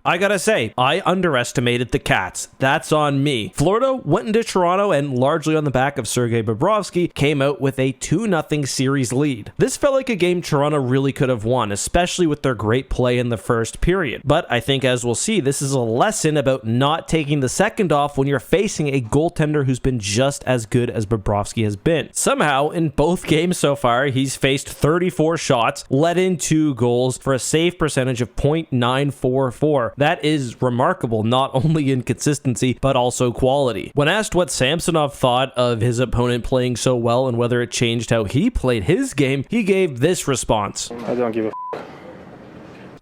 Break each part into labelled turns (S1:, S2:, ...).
S1: I gotta say, I underestimated the Cats. That's on me. Florida went into Toronto and, largely on the back of Sergei Bobrovsky, came out with a 2-0 series lead. This felt like a game Toronto really could have won, especially with their great play in the first period. But I think, as we'll see, this is a lesson about not taking the second off when you're facing a goaltender who's been just as good as Bobrovsky has been. Somehow, in both games so far, he's faced 34 shots, let in 2 goals for a save percentage of .944. That is remarkable, not only in consistency, but also quality. When asked what Samsonov thought of his opponent playing so well and whether it changed how he played his game, he gave this response.
S2: I don't give a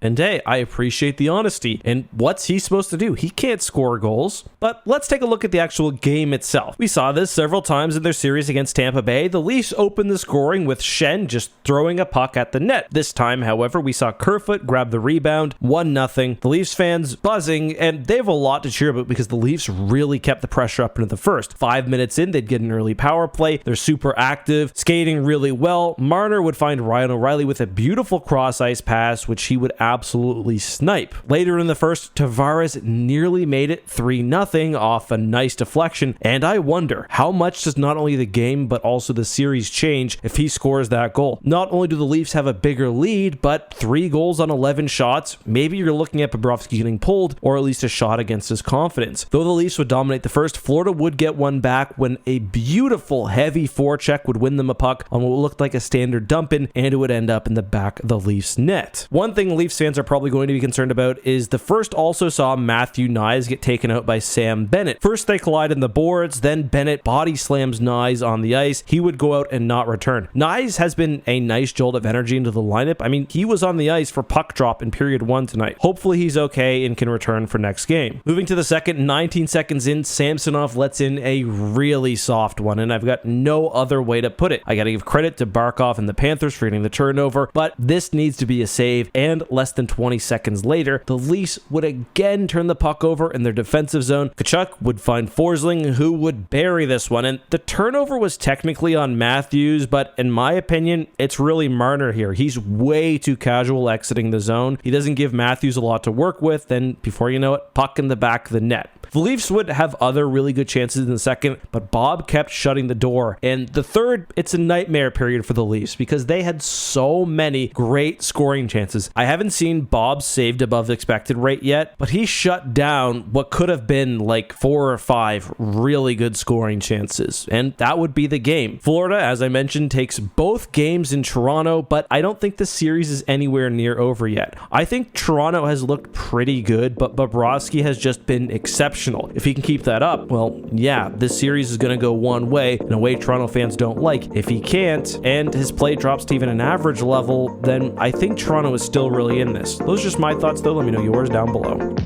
S1: And hey, I appreciate the honesty. And what's he supposed to do? He can't score goals. But let's take a look at the actual game itself. We saw this several times in their series against Tampa Bay. The Leafs opened the scoring with Shen just throwing a puck at the net. This time, however, we saw Kerfoot grab the rebound, 1-0. The Leafs fans buzzing, and they have a lot to cheer about because the Leafs really kept the pressure up into the first. 5 minutes in, they'd get an early power play. They're super active, skating really well. Marner would find Ryan O'Reilly with a beautiful cross-ice pass, which he would absolutely snipe. Later in the first, Tavares nearly made it 3-0 off a nice deflection, and I wonder how much does not only the game but also the series change if he scores that goal. Not only do the Leafs have a bigger lead, but 3 goals on 11 shots. Maybe you're looking at Bobrovsky getting pulled, or at least a shot against his confidence. Though the Leafs would dominate the first, Florida would get one back when a beautiful heavy forecheck would win them a puck on what looked like a standard dump-in, and it would end up in the back of the Leafs net. One thing Leafs fans are probably going to be concerned about is the first also saw Matthew Knies get taken out by Sam Bennett. First they collide in the boards, then Bennett body slams Knies on the ice. He would go out and not return. Knies has been a nice jolt of energy into the lineup. I mean, he was on the ice for puck drop in period 1 tonight. Hopefully he's okay and can return for next game. Moving to the second, 19 seconds in, Samsonov lets in a really soft one, and I've got no other way to put it. I gotta give credit to Barkov and the Panthers for getting the turnover, but this needs to be a save, and less than 20 seconds later, the Leafs would again turn the puck over in their defensive zone. Tkachuk would find Forsling, who would bury this one, and the turnover was technically on Matthews, but in my opinion, it's really Marner here. He's way too casual exiting the zone. He doesn't give Matthews a lot to work with, and before you know it, puck in the back of the net. The Leafs would have other really good chances in the second, but Bob kept shutting the door. And the third, it's a nightmare period for the Leafs because they had so many great scoring chances. I haven't seen Bob saved above expected rate yet, but he shut down what could have been like 4 or 5 really good scoring chances. And that would be the game. Florida, as I mentioned, takes both games in Toronto, but I don't think the series is anywhere near over yet. I think Toronto has looked pretty good, but Bobrovsky has just been exceptional. If he can keep that up, well, yeah, this series is going to go one way, in a way Toronto fans don't like. If he can't, and his play drops to even an average level, then I think Toronto is still really in this. Those are just my thoughts, though. Let me know yours down below.